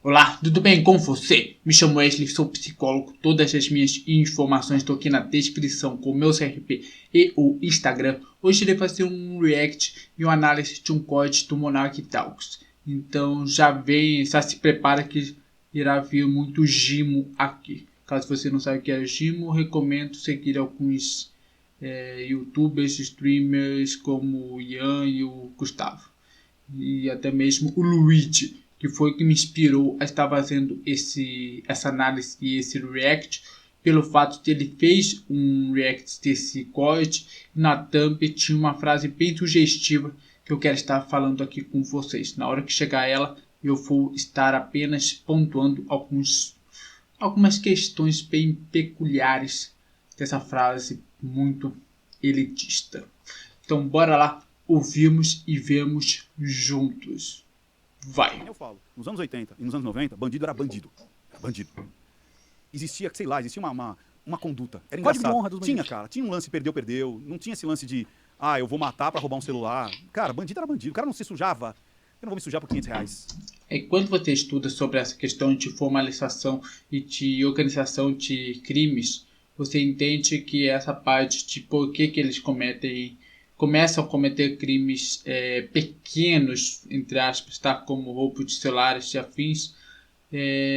Olá, tudo bem com você? Me chamo Wesley, sou psicólogo. Todas as minhas informações estão aqui na descrição com o meu CRP e o Instagram. Hoje irei fazer um react e uma análise de um código do Monarch Talks. Então já se prepara que irá vir muito gimo aqui. Caso você não saiba o que é gimo, recomendo seguir alguns youtubers, streamers como o Ian e o Gustavo. E até mesmo o Luigi, que foi que me inspirou a estar fazendo essa análise e esse react, pelo fato de ele fez um react desse código e na thumb tinha uma frase bem sugestiva que eu quero estar falando aqui com vocês. Na hora que chegar ela, eu vou estar apenas pontuando algumas questões bem peculiares dessa frase muito elitista. Então bora lá, ouvimos e vemos juntos. Vai. Eu falo, nos anos 80 e nos anos 90, bandido era bandido. Era bandido. Existia, sei lá, existia uma conduta. Era engraçado. Código de honra dos bandidos. Tinha, cara. Tinha um lance perdeu. Não tinha esse lance de, eu vou matar pra roubar um celular. Cara, bandido era bandido. O cara não se sujava. Eu não vou me sujar por R$500. Enquanto você estuda sobre essa questão de formalização e de organização de crimes, você entende que essa parte de por que eles começam a cometer crimes pequenos, entre aspas, tá? Como roubo de celulares e afins,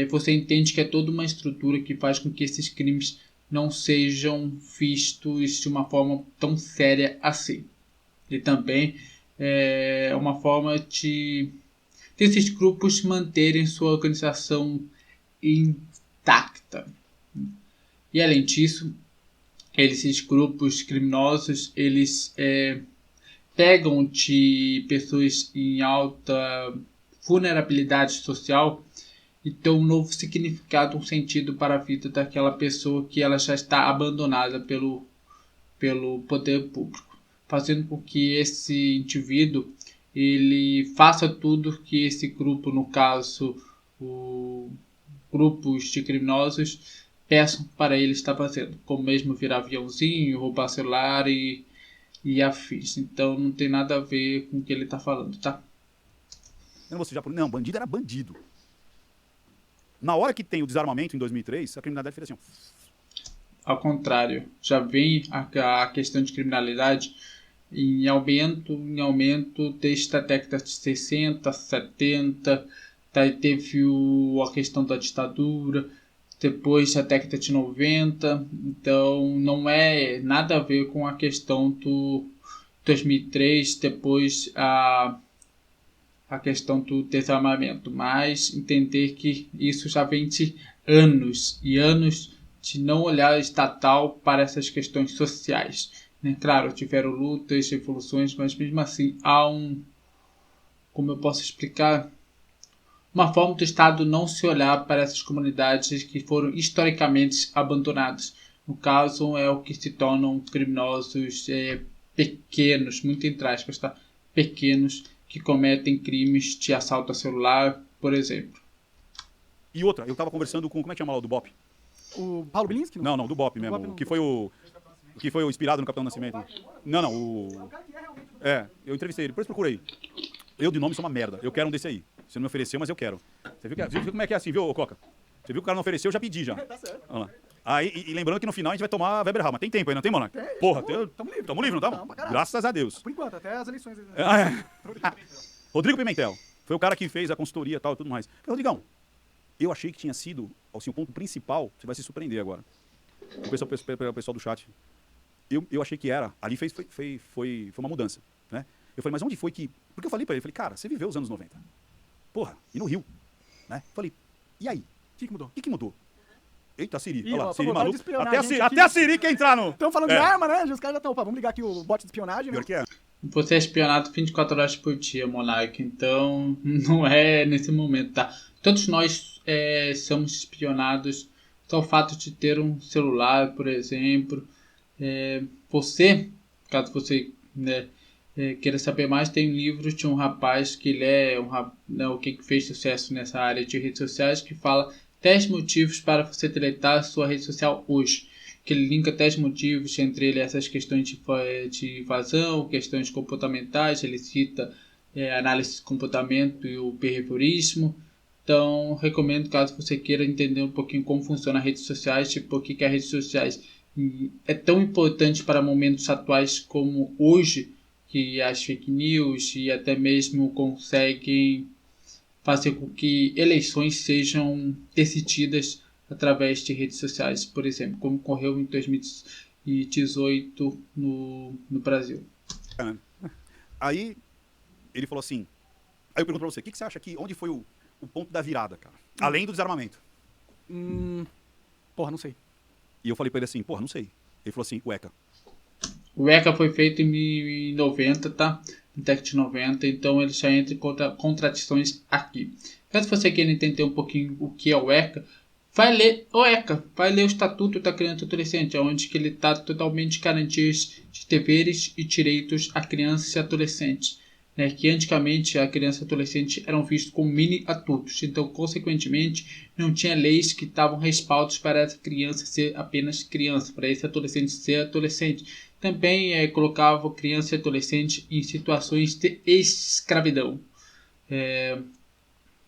você entende que é toda uma estrutura que faz com que esses crimes não sejam vistos de uma forma tão séria assim. E também é uma forma de desses grupos manterem sua organização intacta. E além disso, esses grupos criminosos, eles pegam de pessoas em alta vulnerabilidade social e dão um novo significado, um sentido para a vida daquela pessoa que ela já está abandonada pelo poder público, fazendo com que esse indivíduo ele faça tudo que esse grupo, no caso, grupos de criminosos, peçam para ele estar fazendo, como mesmo virar aviãozinho, roubar celular e afins. Então não tem nada a ver com o que ele está falando, tá? Eu não vou sujar por... Não, bandido era bandido. Na hora que tem o desarmamento em 2003, a criminalidade fez assim, Ao contrário, já vem a questão de criminalidade em aumento desde a década de 60, 70, teve a questão da ditadura, depois a década de 90, então não é nada a ver com a questão do 2003, depois a questão do desarmamento, mas entender que isso já vem de anos e anos de não olhar estatal para essas questões sociais. Claro, tiveram lutas, revoluções, mas mesmo assim há como eu posso explicar, uma forma do Estado não se olhar para essas comunidades que foram historicamente abandonadas. No caso, é o que se tornam criminosos pequenos, muito entre aspas, tá? Pequenos, que cometem crimes de assalto a celular, por exemplo. E outra, eu tava conversando com, como é que chama lá, o do BOP? O Paulo Bilinski? Não, do BOP mesmo, que foi o inspirado no Capitão Nascimento. Não, eu entrevistei ele, depois procurei. Eu de nome sou uma merda, eu quero um desse aí. Você não me ofereceu, mas eu quero. Você viu como é que é assim, viu, Coca? Você viu que o cara não ofereceu, eu já pedi já. Tá certo. Olha lá. Aí, e lembrando que no final a gente vai tomar Weber Mas tem tempo aí, não tem, Monark? Porra, tamo livre, não tamo? Graças a Deus. Por enquanto, até as eleições. Rodrigo Pimentel. Foi o cara que fez a consultoria e tal e tudo mais. Rodrigão, eu achei que tinha sido, assim, o ponto principal, você vai se surpreender agora. O pessoal do chat. Eu achei que era, ali foi uma mudança, né? Eu falei, mas onde foi que... Porque eu falei pra ele, cara, você viveu os anos 90. Porra, e no Rio, né? Falei, e aí? O que mudou? O que mudou? Eita, Siri, Ih, olha lá, ó, Siri pô, maluco. para de Até a Siri quer entrar no... Estão falando de arma, né? Os caras já estão, vamos ligar aqui o bot de espionagem. Pior Né? que é. Você é espionado 24 horas por dia, Monark, então não é nesse momento, tá? Todos nós somos espionados. Só o fato de ter um celular, por exemplo. Você, caso você queira saber mais, tem um livro de um rapaz que ele é o que fez sucesso nessa área de redes sociais, que fala 10 motivos para você deletar a sua rede social hoje. Que ele linka 10 motivos, entre eles essas questões de invasão, questões comportamentais, ele cita análise de comportamento e o behaviorismo. Então, recomendo, caso você queira entender um pouquinho como funcionam as redes sociais, tipo, por que as redes sociais é tão importante para momentos atuais como hoje, que as fake news e até mesmo conseguem fazer com que eleições sejam decididas através de redes sociais, por exemplo, como ocorreu em 2018 no Brasil. Aí ele falou assim, aí eu pergunto pra você, o que você acha que, onde foi o ponto da virada, cara? Além do desarmamento. Porra, não sei. E eu falei pra ele assim, porra, não sei. Ele falou assim, o ECA. O ECA foi feito em 90, tá? No década de 90, então ele já entra em contradições aqui. Caso você queira entender um pouquinho o que é o ECA, vai ler o ECA, vai ler o Estatuto da Criança e Adolescente, onde que ele está totalmente garantias de deveres e direitos a crianças e adolescentes. Né, que antigamente a criança e o adolescente eram vistos como mini adultos, então consequentemente não tinha leis que davam respaldos para essa criança ser apenas criança, para esse adolescente ser adolescente. Também colocava criança e adolescente em situações de escravidão.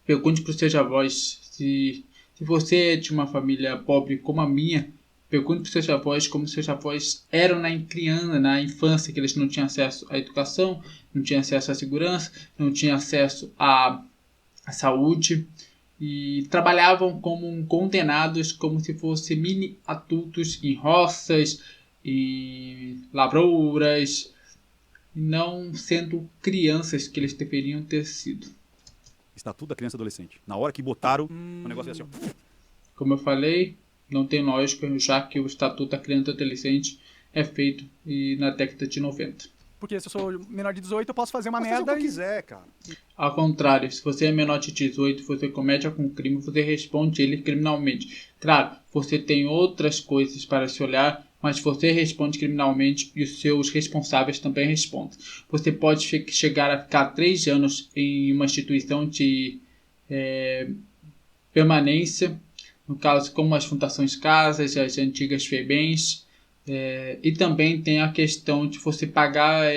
Pergunte para os seus avós se você é de uma família pobre como a minha. Pergunte para os seus avós como seus avós eram na infância, que eles não tinham acesso à educação, não tinham acesso à segurança, não tinham acesso à saúde e trabalhavam como condenados, como se fossem mini adultos em roças, em lavouras, não sendo crianças que eles deveriam ter sido. Estatuto da Criança e Adolescente. Na hora que botaram, o negócio é assim, ó. Como eu falei, não tem lógica, já que o Estatuto da Criança e Adolescente é feito na década de 90. Porque se eu sou menor de 18, eu posso fazer uma Pode fazer o merda que eu quiser, cara. Ao contrário, se você é menor de 18, você comete algum crime, você responde ele criminalmente. Claro, você tem outras coisas para se olhar, mas você responde criminalmente e os seus responsáveis também respondem. Você pode chegar a ficar 3 anos em uma instituição de permanência, no caso como as fundações casas, as antigas FEBEMs, e também tem a questão de você pagar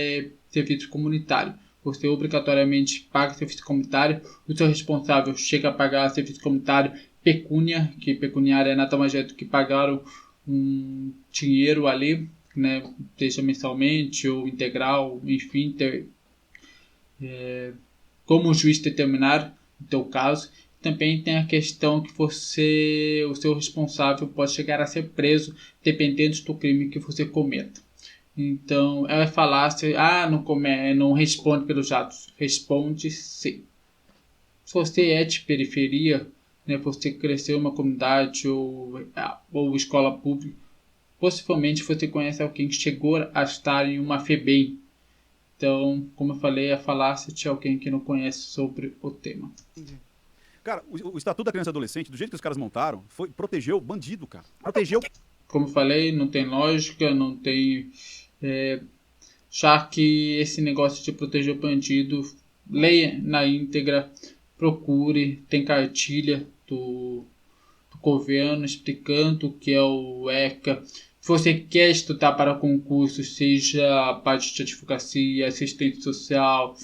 serviço comunitário. Você obrigatoriamente paga serviço comunitário, o seu responsável chega a pagar serviço comunitário pecúnia, que pecuniária é nada mais é do que pagar um dinheiro ali, né, seja mensalmente ou integral, enfim, como o juiz determinar no teu caso. Também tem a questão que o seu responsável pode chegar a ser preso dependendo do crime que você cometa. Então, ela vai falar se não responde pelos atos. Responde sim. Se você é de periferia, né, você cresceu em uma comunidade ou escola pública, possivelmente você conhece alguém que chegou a estar em uma FEBEM. Então, como eu falei, a falácia de alguém que não conhece sobre o tema. Entendi. Cara, o Estatuto da Criança e Adolescente, do jeito que os caras montaram, protegeu o bandido, cara. Protegeu. Como eu falei, não tem lógica, não tem... já que esse negócio de proteger o bandido, leia na íntegra, procure, tem cartilha do governo explicando o que é o ECA. Se você quer estudar para concurso, seja a parte de advocacia, assistente social,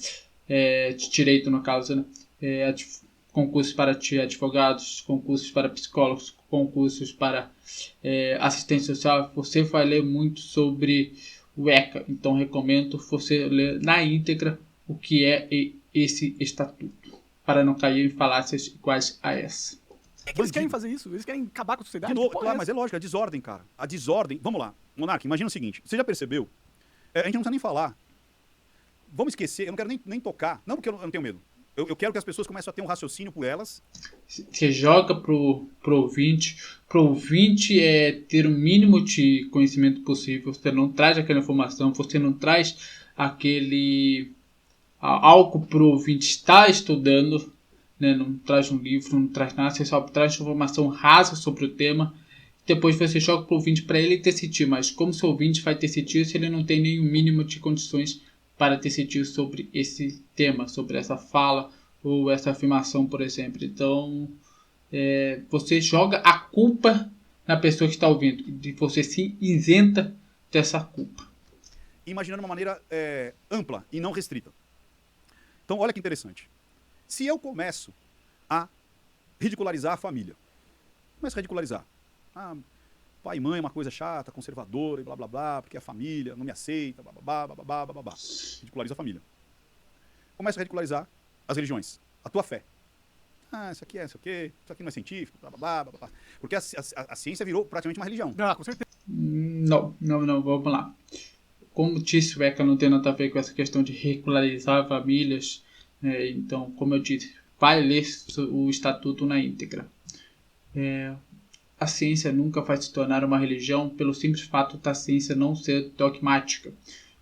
de direito no caso, né? Concursos para advogados, concursos para psicólogos, concursos para assistente social, você vai ler muito sobre o ECA. Então recomendo você ler na íntegra o que é esse estatuto, para não cair em falácias iguais a essa. Eles querem fazer isso? Eles querem acabar com a sociedade? De novo, Que porra claro, é mas essa? é lógico, a desordem, cara. A desordem. Vamos lá. Monark, imagina o seguinte. Você já percebeu? A gente não precisa nem falar. Vamos esquecer. Eu não quero nem tocar. Não porque eu não tenho medo. Eu quero que as pessoas comecem a ter um raciocínio por elas. Você joga pro ouvinte. Pro ouvinte é ter o mínimo de conhecimento possível. Você não traz aquela informação. Você não traz algo pro ouvinte estar estudando. Né? Não traz um livro, não traz nada. Você só traz informação rasa sobre o tema. Depois você joga pro ouvinte para ele decidir. Mas como seu ouvinte vai decidir se ele não tem nenhum mínimo de condições para decidir sobre esse tema, sobre essa fala ou essa afirmação, por exemplo. Então, você joga a culpa na pessoa que está ouvindo e você se isenta dessa culpa. Imaginando uma maneira ampla e não restrita. Então, olha que interessante. Se eu começo a ridicularizar a família. Começa a ridicularizar. Ah, pai e mãe é uma coisa chata, conservadora e blá blá blá, porque a família não me aceita, blá blá blá blá blá blá blá. Ridiculariza a família. Começa a ridicularizar as religiões, a tua fé. Ah, isso aqui é isso aqui não é científico, blá blá blá blá blá. Porque a ciência virou praticamente uma religião. Ah, com certeza. Não, vamos lá. Como disse, o ECA não tem nada a ver com essa questão de regularizar famílias. Então, como eu disse, vai ler o estatuto na íntegra. A ciência nunca vai se tornar uma religião pelo simples fato da ciência não ser dogmática.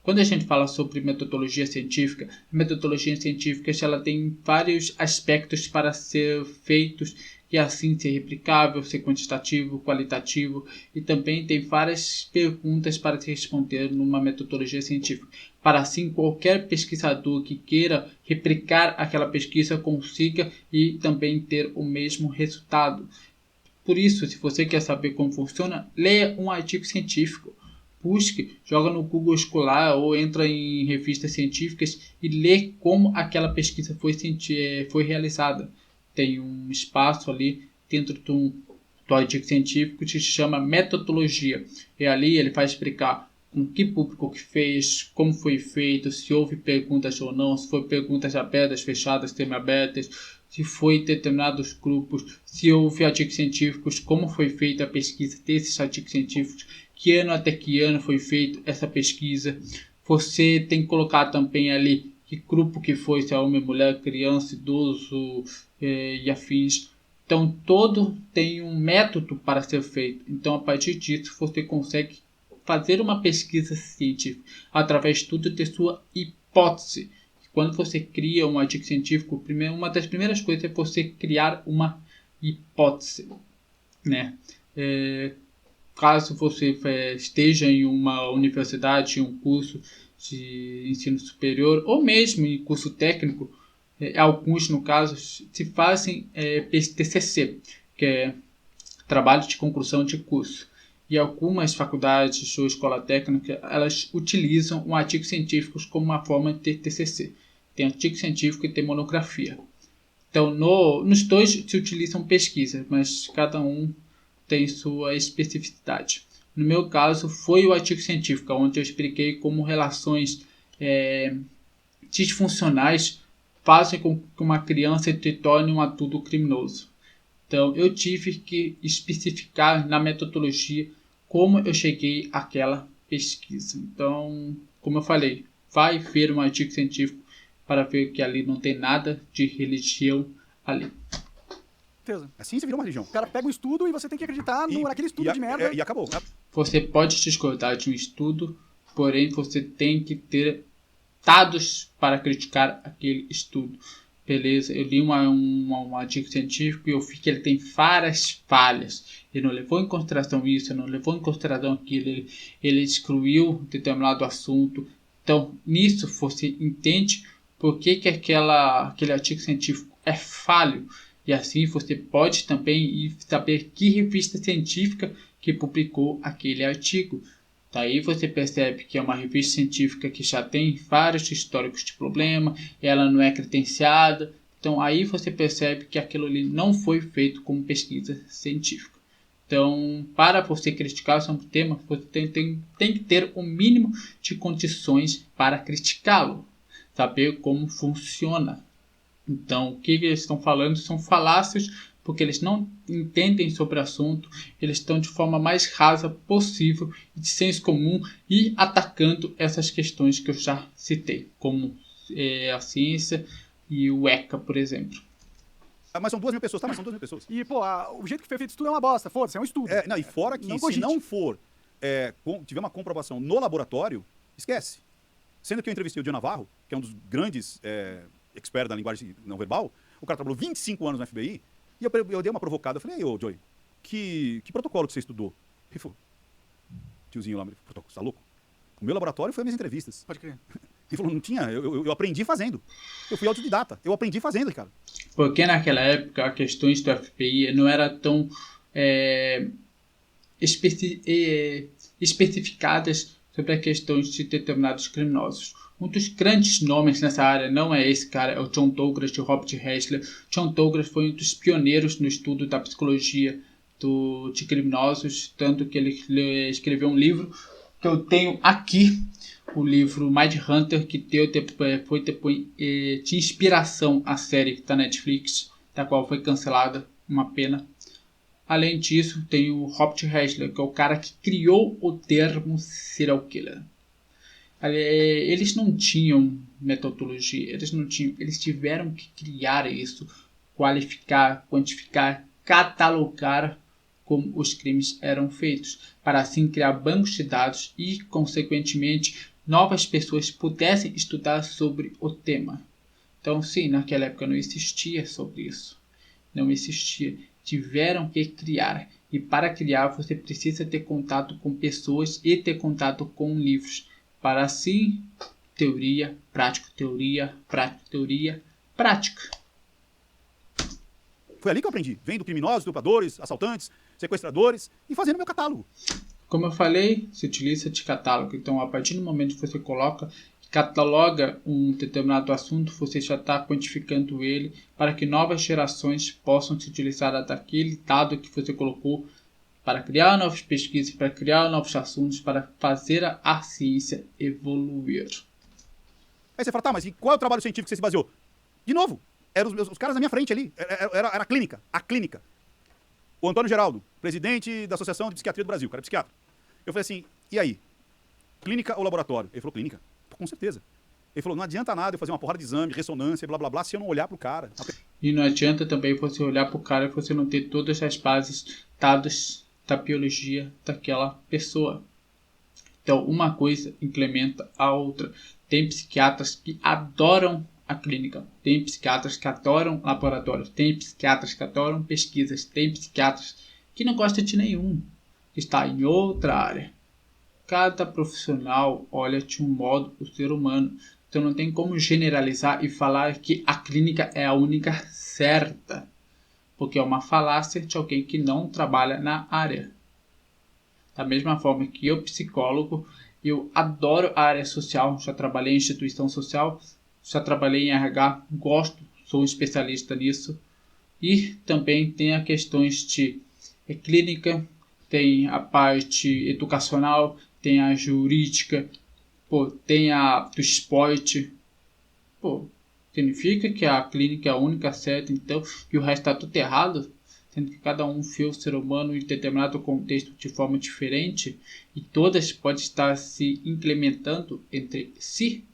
Quando a gente fala sobre metodologia científica, a metodologia científica ela tem vários aspectos para ser feitos e assim ser replicável, ser quantitativo, qualitativo e também tem várias perguntas para se responder numa metodologia científica. Para assim qualquer pesquisador que queira replicar aquela pesquisa consiga e também ter o mesmo resultado. Por isso, se você quer saber como funciona, leia um artigo científico. Busque, joga no Google escolar ou entra em revistas científicas e lê como aquela pesquisa foi realizada. Tem um espaço ali dentro do artigo científico que se chama metodologia. E ali ele vai explicar com que público que fez, como foi feito, se houve perguntas ou não, se foi perguntas abertas, fechadas, semi-abertas, se foi determinados grupos, se houve artigos científicos, como foi feita a pesquisa desses artigos científicos, que ano até que ano foi feita essa pesquisa. Você tem que colocar também ali que grupo que foi, se é homem, mulher, criança, idoso e afins. Então, todo tem um método para ser feito. Então, a partir disso, você consegue fazer uma pesquisa científica através de tudo de sua hipótese. Quando você cria um artigo científico, uma das primeiras coisas é você criar uma hipótese, né? Caso você esteja em uma universidade, em um curso de ensino superior ou mesmo em curso técnico, alguns no caso se fazem TCC, que é trabalho de conclusão de curso. E algumas faculdades ou escola técnica, elas utilizam um artigo científico como uma forma de ter TCC. Tem artigo científico e tem monografia. Então, nos dois se utilizam pesquisas, mas cada um tem sua especificidade. No meu caso, foi o artigo científico, onde eu expliquei como relações disfuncionais fazem com que uma criança se torne um adulto criminoso. Então, eu tive que especificar na metodologia como eu cheguei àquela pesquisa. Então, como eu falei, vai ver um artigo científico para ver que ali não tem nada de religião ali. A ciência virou uma religião. O cara pega um estudo e você tem que acreditar naquele estudo de merda. E acabou. Você pode discordar de um estudo, porém você tem que ter dados para criticar aquele estudo. Beleza, eu li um artigo científico e eu vi que ele tem várias falhas. Ele não levou em consideração isso, ele não levou em consideração aquilo, ele excluiu determinado assunto. Então, nisso você entende por que aquele artigo científico é falho. E assim você pode também saber que revista científica que publicou aquele artigo. Daí você percebe que é uma revista científica que já tem vários históricos de problema, ela não é credenciada. Então aí você percebe que aquilo ali não foi feito como pesquisa científica. Então, para você criticar sobre o tema, você tem que ter o mínimo de condições para criticá-lo. Saber como funciona. Então, o que eles estão falando são falácias, porque eles não entendem sobre o assunto, eles estão de forma mais rasa possível, de senso comum, e atacando essas questões que eu já citei, como a ciência e o ECA, por exemplo. Mas são 2.000 pessoas, tá? Mas são 2.000 pessoas. E, pô, o jeito que foi feito o estudo é uma bosta. Foda-se, é um estudo. Não, e fora que, não se não for, tiver uma comprovação no laboratório, esquece. Sendo que eu entrevistei o Dio Navarro, que é um dos grandes experts da linguagem não verbal, o cara trabalhou 25 anos no FBI, e eu dei uma provocada, eu falei, ô Joey, que protocolo que você estudou? Ele falou, tiozinho lá, protocolo, você tá louco? O meu laboratório foi as minhas entrevistas. Pode crer. Ele falou, não tinha, eu aprendi fazendo. Eu fui autodidata, eu aprendi fazendo, cara. Porque naquela época, as questões do FBI não eram tão especificadas sobre as questões de determinados criminosos. Um dos grandes nomes nessa área não é esse cara, é o John Douglas de Robert Ressler. John Douglas foi um dos pioneiros no estudo da psicologia de criminosos, tanto que ele escreveu um livro que eu tenho aqui, o livro Mindhunter, que foi de inspiração à série que está na Netflix, da qual foi cancelada, uma pena. Além disso, tem o Robert Ressler, que é o cara que criou o termo serial killer. Eles não tinham metodologia, eles tiveram que criar isso, qualificar, quantificar, catalogar como os crimes eram feitos, para assim criar bancos de dados e, consequentemente, novas pessoas pudessem estudar sobre o tema. Então, sim, naquela época não existia sobre isso. Não existia. Tiveram que criar. E para criar, você precisa ter contato com pessoas e ter contato com livros. Para assim, teoria, prática, teoria, prática, teoria, prática. Foi ali que eu aprendi. Vendo criminosos, estupradores, assaltantes, sequestradores e fazendo meu catálogo. Como eu falei, se utiliza de catálogo. Então, a partir do momento que você cataloga um determinado assunto, você já está quantificando ele para que novas gerações possam se utilizar daquele dado que você colocou para criar novas pesquisas, para criar novos assuntos, para fazer a ciência evoluir. Aí você fala, tá, mas e qual é o trabalho científico que você se baseou? De novo, eram os caras na minha frente ali. Era a clínica. A clínica. O Antônio Geraldo, presidente da Associação de Psiquiatria do Brasil, o cara é psiquiatra. Eu falei assim, e aí? Clínica ou laboratório? Ele falou, clínica. Com certeza. Ele falou, não adianta nada eu fazer uma porrada de exame, ressonância, blá blá blá, se eu não olhar pro cara. E não adianta também você olhar pro cara e você não ter todas as bases, dados da biologia daquela pessoa. Então, uma coisa implementa a outra. Tem psiquiatras que adoram a clínica, tem psiquiatras que adoram laboratórios, tem psiquiatras que adoram pesquisas, tem psiquiatras que não gostam de nenhum, que está em outra área. Cada profissional olha de um modo o ser humano. Então não tem como generalizar e falar que a clínica é a única certa, porque é uma falácia de alguém que não trabalha na área. Da mesma forma que eu, psicólogo, eu adoro a área social, já trabalhei em instituição social, já trabalhei em RH, gosto, sou um especialista nisso. E também tem as questões de clínica, tem a parte educacional, tem a jurídica, tem a do esporte. Significa que a clínica é a única certa, então, e o resto está tudo errado, sendo que cada um vê o ser humano em determinado contexto de forma diferente e todas podem estar se implementando entre si.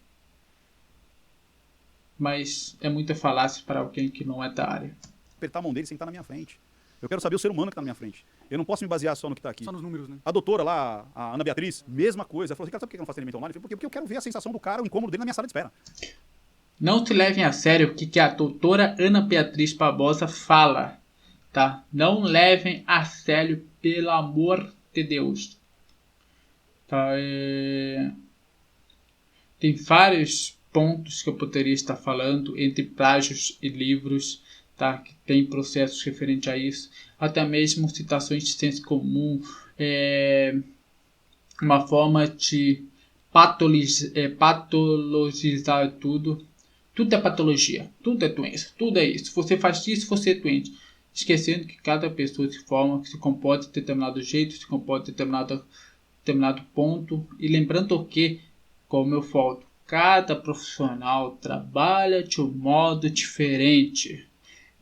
Mas é muita falácia para alguém que não é da área. Apertar a mão dele sem estar na minha frente. Eu quero saber o ser humano que está na minha frente. Eu não posso me basear só no que está aqui. Só nos números, né? A doutora lá, a Ana Beatriz, mesma coisa. Ela falou assim, cara, sabe por que eu não faço atendimento online? Eu falei, porque eu quero ver a sensação do cara, o incômodo dele na minha sala de espera. Não se levem a sério o que a doutora Ana Beatriz Barbosa fala, tá? Não levem a sério, pelo amor de Deus. Tá? Tem vários pontos que eu poderia estar falando, entre plágios e livros, tá? Que tem processos referentes a isso, até mesmo citações de senso comum, uma forma de patologizar tudo. Tudo é patologia, tudo é doença, tudo é isso. Você faz isso, você é doente. Esquecendo que cada pessoa se forma, que se comporta de determinado jeito, se comporta de determinado ponto. E lembrando que, como eu falo, cada profissional trabalha de um modo diferente.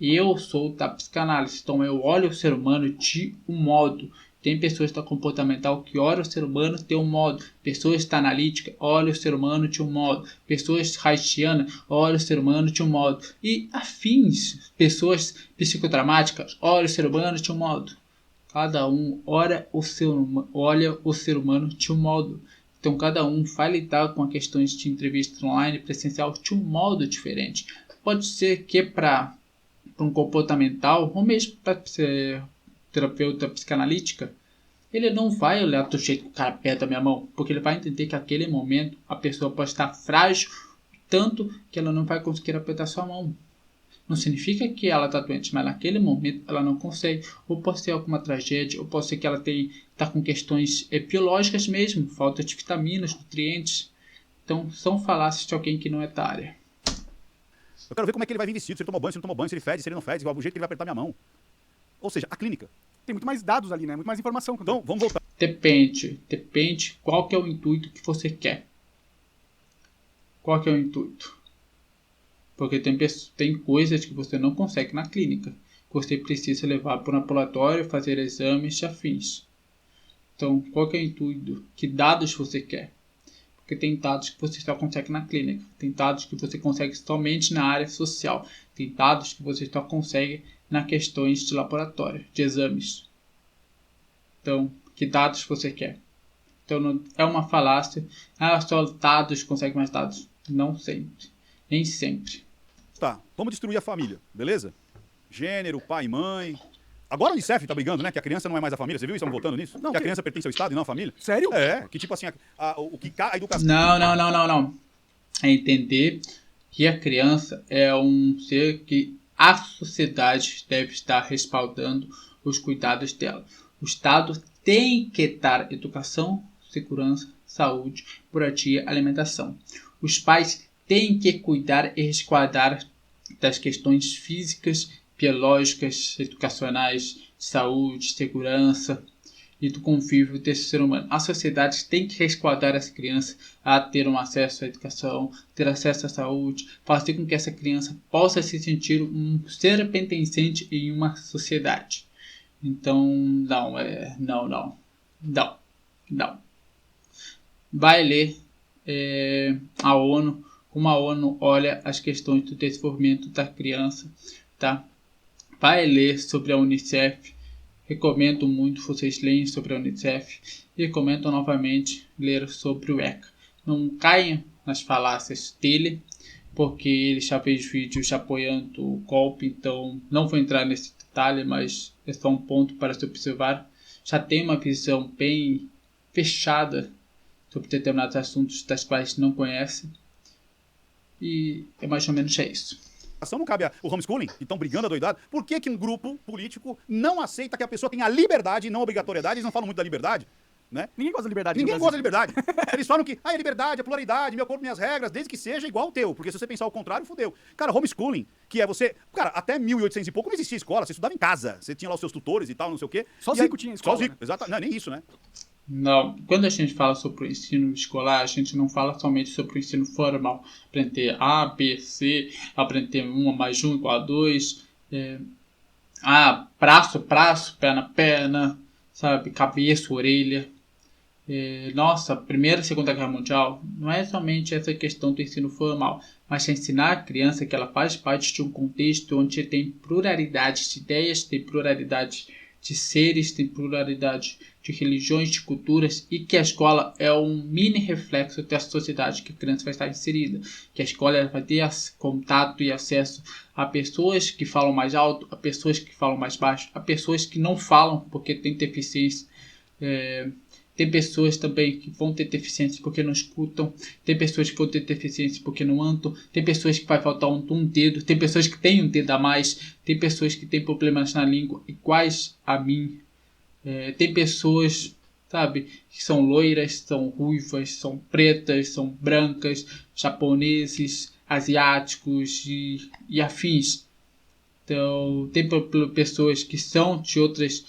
E eu sou da psicanálise, então eu olho o ser humano de um modo. Tem pessoas da comportamental que olham o ser humano de um modo. Pessoas da analítica olham o ser humano de um modo. Pessoas haitianas olham o ser humano de um modo. E afins, pessoas psicodramáticas olham o ser humano de um modo. Cada um olha o ser humano de um modo. Então cada um vai lidar com as questões de entrevista online presencial de um modo diferente. Pode ser que para um comportamental, ou mesmo para terapeuta psicanalítica, ele não vai olhar do jeito que o cara aperta a minha mão, porque ele vai entender que naquele momento a pessoa pode estar frágil, tanto que ela não vai conseguir apertar sua mão. Não significa que ela está doente, mas naquele momento ela não consegue, ou pode ser alguma tragédia, ou pode ser que ela está com questões biológicas mesmo, falta de vitaminas, nutrientes. Então, são falácias de alguém que não é da área. Eu quero ver como é que ele vai vir vestido, se ele tomou banho, se ele não tomou banho, se ele fede, se ele não fede, o jeito que ele vai apertar minha mão. Ou seja, a clínica. Tem muito mais dados ali, né? Muito mais informação. Então, vamos voltar. Depende qual que é o intuito que você quer. Qual que é o intuito? Porque tem coisas que você não consegue na clínica. Você precisa levar para o laboratório, fazer exames e afins. Então, qual que é o intuito? Que dados você quer? Porque tem dados que você só consegue na clínica. Tem dados que você consegue somente na área social. Tem dados que você só consegue nas questões de laboratório, de exames. Então, que dados você quer? Então, não, é uma falácia. Só dados consegue mais dados. Não sempre. Nem sempre. Tá, vamos destruir a família, beleza? Gênero, pai e mãe. Agora o Unicef tá brigando, né? Que a criança não é mais a família. Você viu isso? Estão voltando nisso? Não, que a criança pertence ao Estado e não à família? Sério? É, que tipo assim, a educação... Não. É entender que a criança é um ser que a sociedade deve estar respaldando os cuidados dela. O Estado tem que dar educação, segurança, saúde, moradia, alimentação. Os pais têm que cuidar e resguardar das questões físicas, biológicas, educacionais, de saúde, segurança e do convívio desse ser humano. A sociedade tem que resguardar essa criança a ter um acesso à educação, ter acesso à saúde, fazer com que essa criança possa se sentir um ser pertencente em uma sociedade. Então, não. Vai ler a ONU, como a ONU olha as questões do desenvolvimento da criança, tá? Vai ler sobre a Unicef. Recomendo muito vocês leem sobre a Unicef e recomendo novamente ler sobre o ECA. Não caiam nas falácias dele, porque ele já fez vídeos apoiando o golpe, então não vou entrar nesse detalhe, mas é só um ponto para se observar. Já tem uma visão bem fechada sobre determinados assuntos das quais não conhece, e é mais ou menos isso. Não cabe o homeschooling, que estão brigando adoidado. Por que que um grupo político não aceita que a pessoa tenha liberdade e não obrigatoriedade? Eles não falam muito da liberdade, né? Ninguém gosta da liberdade. Ninguém gosta da liberdade. Eles falam que é liberdade, é pluralidade, meu corpo, minhas regras, desde que seja igual ao teu. Porque se você pensar o contrário, fodeu. Cara, homeschooling, que é você... Cara, até 1800 e pouco não existia escola, você estudava em casa. Você tinha lá os seus tutores e tal, não sei o quê. Só os ricos tinham escola. Só os ricos, exato. Não, nem isso, né? Não, quando a gente fala sobre o ensino escolar, a gente não fala somente sobre o ensino formal. Aprender A, B, C, aprender 1 mais 1 igual a 2, braço, perna, perna, sabe, cabeça, orelha. Nossa, Primeira e Segunda Guerra Mundial não é somente essa questão do ensino formal, mas ensinar a criança que ela faz parte de um contexto onde tem pluralidade de ideias, tem pluralidade de seres, tem pluralidade de religiões, de culturas, e que a escola é um mini reflexo dessa sociedade que a criança vai estar inserida, que a escola vai ter contato e acesso a pessoas que falam mais alto, a pessoas que falam mais baixo, a pessoas que não falam porque têm deficiência. Tem pessoas também que vão ter deficiência porque não escutam. Tem pessoas que vão ter deficiência porque não andam. Tem pessoas que vai faltar um dedo. Tem pessoas que têm um dedo a mais. Tem pessoas que têm problemas na língua iguais a mim. Tem pessoas, sabe, que são loiras, são ruivas, são pretas, são brancas, japoneses, asiáticos e afins. Então, tem pessoas que são de outras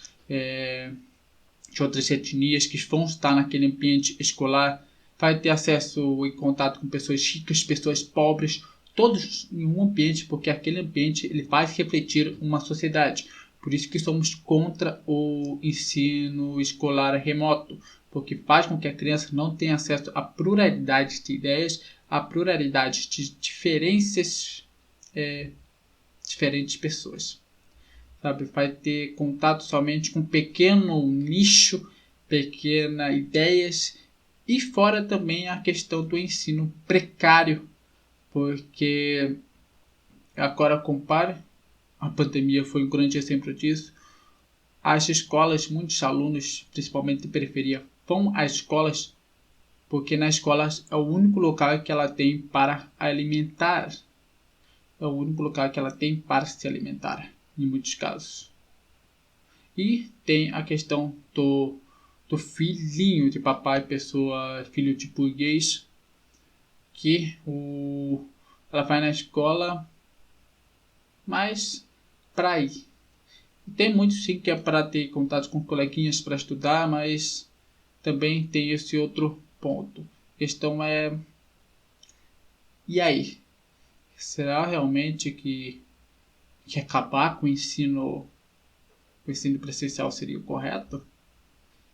etnias, que vão estar naquele ambiente escolar, vai ter acesso e contato com pessoas ricas, pessoas pobres, todos em um ambiente, porque aquele ambiente ele vai refletir uma sociedade. Por isso que somos contra o ensino escolar remoto, porque faz com que a criança não tenha acesso à pluralidade de ideias, à pluralidade de diferentes pessoas. Sabe, vai ter contato somente com um pequeno nicho, pequenas ideias, e fora também a questão do ensino precário, porque agora compare, a pandemia foi um grande exemplo disso. As escolas, muitos alunos, principalmente de periferia, vão às escolas porque nas escolas é o único local que ela tem para alimentar, é o único local que ela tem para se alimentar, em muitos casos. E tem a questão do filhinho de papai, filho de burguês, que ela vai na escola, mas para ir. Tem muitos sim que é para ter contato com coleguinhas para estudar, mas também tem esse outro ponto. A questão é, e aí? Será realmente que acabar com o ensino presencial seria o correto?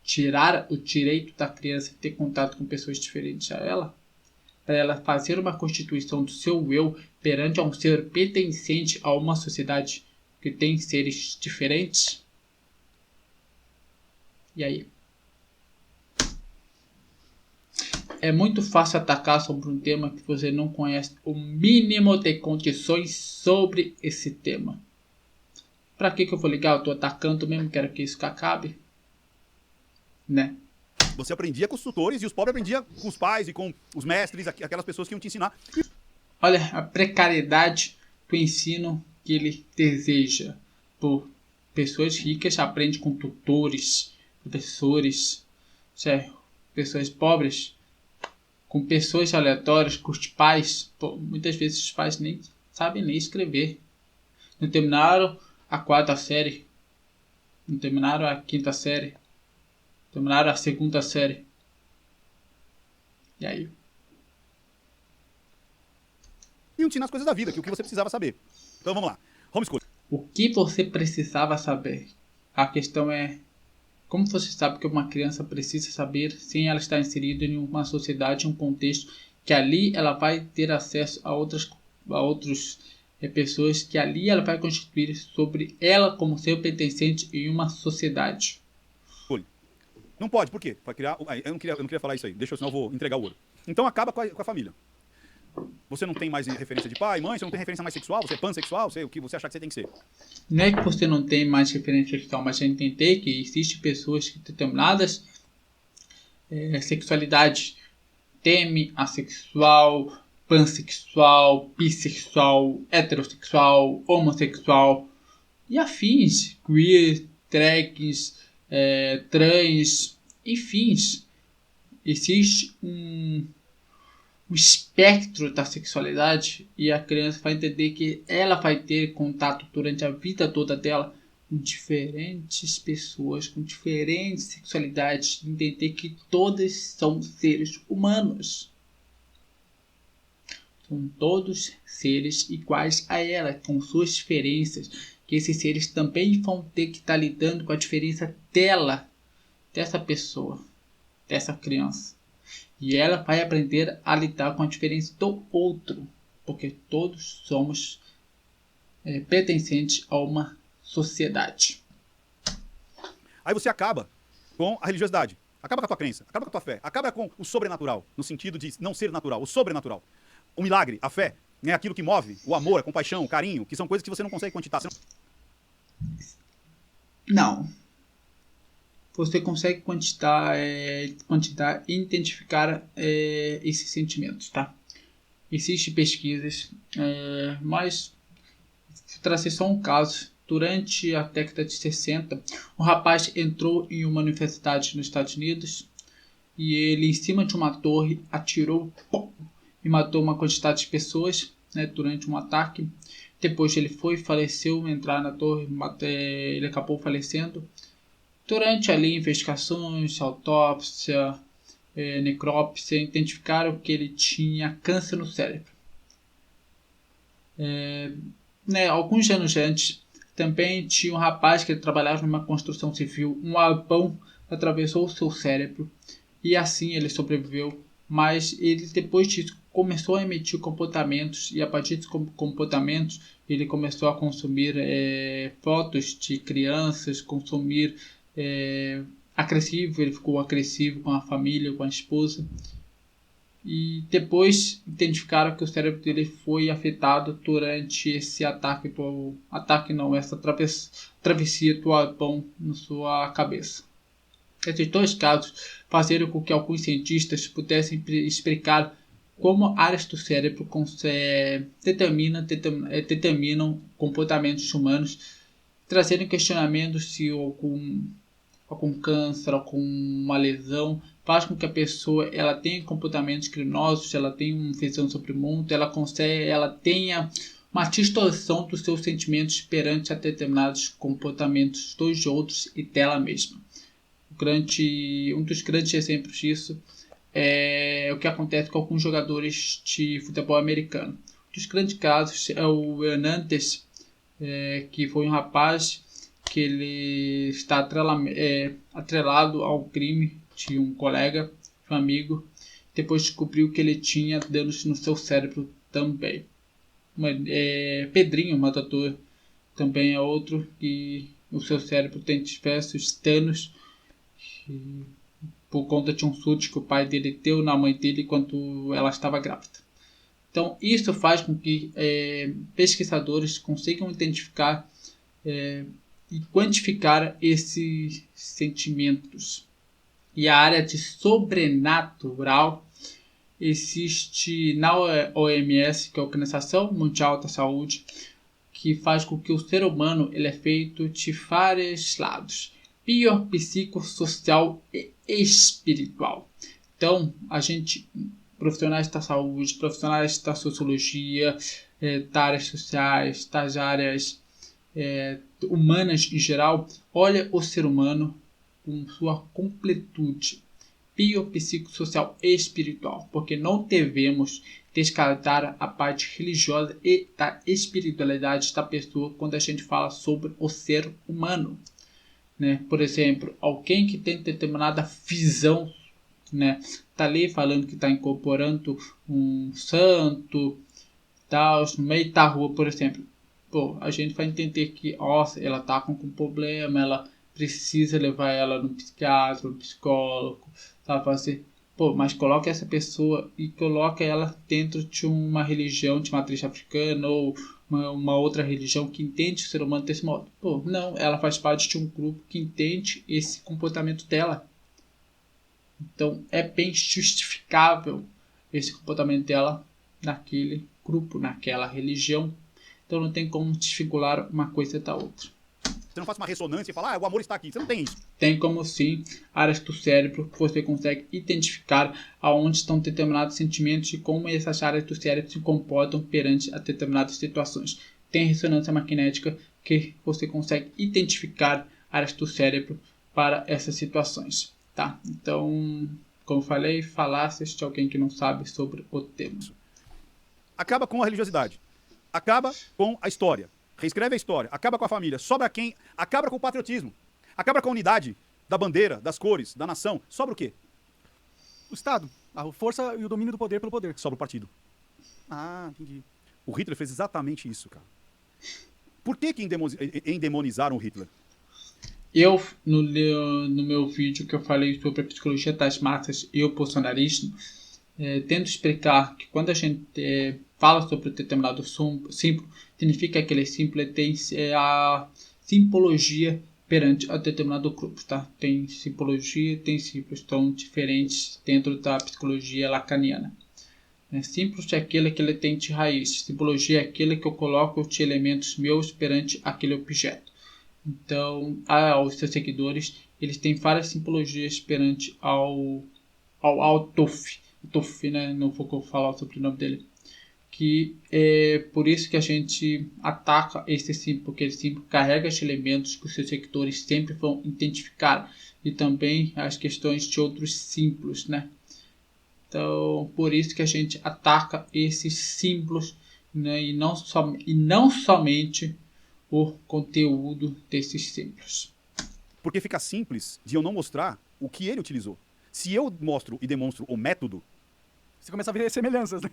Tirar o direito da criança de ter contato com pessoas diferentes a ela? Para ela fazer uma constituição do seu eu perante a um ser pertencente a uma sociedade que tem seres diferentes? E aí? É muito fácil atacar sobre um tema que você não conhece o mínimo de condições sobre esse tema. Pra que eu vou ligar? Eu tô atacando mesmo, quero que isso acabe. Né? Você aprendia com os tutores e os pobres aprendiam com os pais e com os mestres, aquelas pessoas que iam te ensinar. Olha a precariedade do ensino que ele deseja. Por pessoas ricas aprendem com tutores, professores, certo? Pessoas pobres com pessoas aleatórias, com os pais. Pô, muitas vezes os pais nem sabem nem escrever. Não terminaram a 4ª série. Não terminaram a 5ª série. Terminaram a 2ª série. E aí? Iam te ensinar as coisas da vida, que o que você precisava saber. Então vamos lá. Homeschool. O que você precisava saber? A questão é, como você sabe que uma criança precisa saber sem ela estar inserida em uma sociedade, em um contexto que ali ela vai ter acesso a outras pessoas, que ali ela vai constituir sobre ela como ser pertencente em uma sociedade? Não pode, por quê? Vai criar. Eu não queria falar isso aí. Deixa eu, senão eu vou entregar o ouro. Então acaba com a família. Você não tem mais referência de pai, mãe, você não tem referência mais sexual, você é pansexual, você, o que você achar que você tem que ser. Não é que você não tem mais referência sexual, mas a entender que existem pessoas que determinadas sexualidades teme assexual, pansexual, bissexual, heterossexual, homossexual e afins, queer, drags, trans, enfim. Existe um espectro da sexualidade e a criança vai entender que ela vai ter contato durante a vida toda dela com diferentes pessoas, com diferentes sexualidades, entender que todas são seres humanos. São todos seres iguais a ela, com suas diferenças, que esses seres também vão ter que estar lidando com a diferença dela, dessa pessoa, dessa criança. E ela vai aprender a lidar com a diferença do outro, porque todos somos pertencentes a uma sociedade. Aí você acaba com a religiosidade, acaba com a tua crença, acaba com a tua fé, acaba com o sobrenatural, no sentido de não ser natural, o sobrenatural. O milagre, a fé, é aquilo que move, o amor, a compaixão, o carinho, que são coisas que você não consegue quantitar. Não. Você consegue quantitar e identificar esses sentimentos, tá? Existem pesquisas, mas vou trazer só um caso. Durante a década de 60, um rapaz entrou em uma universidade nos Estados Unidos e ele, em cima de uma torre, atirou e matou uma quantidade de pessoas, né, durante um ataque. Depois ele faleceu, entrar na torre, ele acabou falecendo. Durante ali investigações, autópsia, necrópsia, identificaram que ele tinha câncer no cérebro. Alguns anos antes, também tinha um rapaz que trabalhava numa construção civil. Um arpão atravessou o seu cérebro e assim ele sobreviveu. Mas ele, depois disso, começou a emitir comportamentos e a partir dos comportamentos ele começou a consumir fotos de crianças, consumir agressivo, ele ficou agressivo com a família, com a esposa. E depois identificaram que o cérebro dele foi afetado durante esse essa travessia do arpão na sua cabeça. Esses dois casos fizeram com que alguns cientistas pudessem explicar como áreas do cérebro determinam comportamentos humanos, trazendo questionamentos se algum ou com câncer, ou com uma lesão, faz com que a pessoa ela tenha comportamentos criminosos, ela tenha uma visão sobre o mundo, ela tenha uma distorção dos seus sentimentos perante a determinados comportamentos dos outros e dela mesma. Um dos grandes exemplos disso é o que acontece com alguns jogadores de futebol americano. Um dos grandes casos é o Hernandes, que foi um rapaz que ele está atrelado ao crime de um colega, de um amigo. Depois descobriu que ele tinha danos no seu cérebro também. Pedrinho, matador, também é outro que o seu cérebro tem diversos danos por conta de um chute que o pai dele deu na mãe dele enquanto ela estava grávida. Então isso faz com que pesquisadores consigam identificar e quantificar esses sentimentos. E a área de sobrenatural existe na OMS, que é a Organização Mundial da Saúde, que faz com que o ser humano ele é feito de vários lados: biopsicossocial e espiritual. Então, profissionais da saúde, profissionais da sociologia, das áreas sociais, das áreas humanas em geral, olha o ser humano com sua completude biopsicossocial e espiritual, porque não devemos descartar a parte religiosa e da espiritualidade da pessoa quando a gente fala sobre o ser humano, né? Por exemplo, alguém que tem determinada visão, né, tá ali falando que está incorporando um santo, tal, no meio da rua, por exemplo. A gente vai entender que, ela tá com um problema, ela precisa levar ela no psiquiatra, no psicólogo, sabe? Assim, mas coloca essa pessoa e coloca ela dentro de uma religião de matriz africana ou uma outra religião que entende o ser humano desse modo. Não, ela faz parte de um grupo que entende esse comportamento dela. Então é bem justificável esse comportamento dela naquele grupo, naquela religião. Então não tem como desvincular uma coisa da outra. Você não faz uma ressonância e fala, o amor está aqui. Você não tem isso. Tem como sim áreas do cérebro que você consegue identificar aonde estão determinados sentimentos e como essas áreas do cérebro se comportam perante a determinadas situações. Tem ressonância magnética que você consegue identificar áreas do cérebro para essas situações. Tá? Então, como falei, falácias de alguém que não sabe sobre o tema. Acaba com a religiosidade. Acaba com a história. Reescreve a história. Acaba com a família. Sobra quem? Acaba com o patriotismo. Acaba com a unidade da bandeira, das cores, da nação. Sobra o quê? O Estado. A força e o domínio do poder pelo poder. Sobra o partido. Ah, entendi. O Hitler fez exatamente isso, cara. Por que endemonizaram o Hitler? Eu, no meu vídeo que eu falei sobre a psicologia das massas e o bolsonarismo, tento explicar que quando a gente fala sobre determinado símbolo, significa que aquele símbolo tem a simbologia perante a determinado grupo, tá? Tem simbologia, tem símbolos tão diferentes dentro da psicologia lacaniana. Símbolos é aquele que ele tem de raiz, simbologia é aquele que eu coloco de elementos meus perante aquele objeto. Então, os seus seguidores, eles têm várias simbologias perante ao Toff. Toff, né? Não vou falar sobre o nome dele. Que é por isso que a gente ataca esse símbolo, porque esse símbolo carrega os elementos que os seus seguidores sempre vão identificar. E também as questões de outros símbolos, né? Então, por isso que a gente ataca esses símbolos, né? E não somente o conteúdo desses símbolos. Porque fica simples de eu não mostrar o que ele utilizou. Se eu mostro e demonstro o método, você começa a ver semelhanças, né?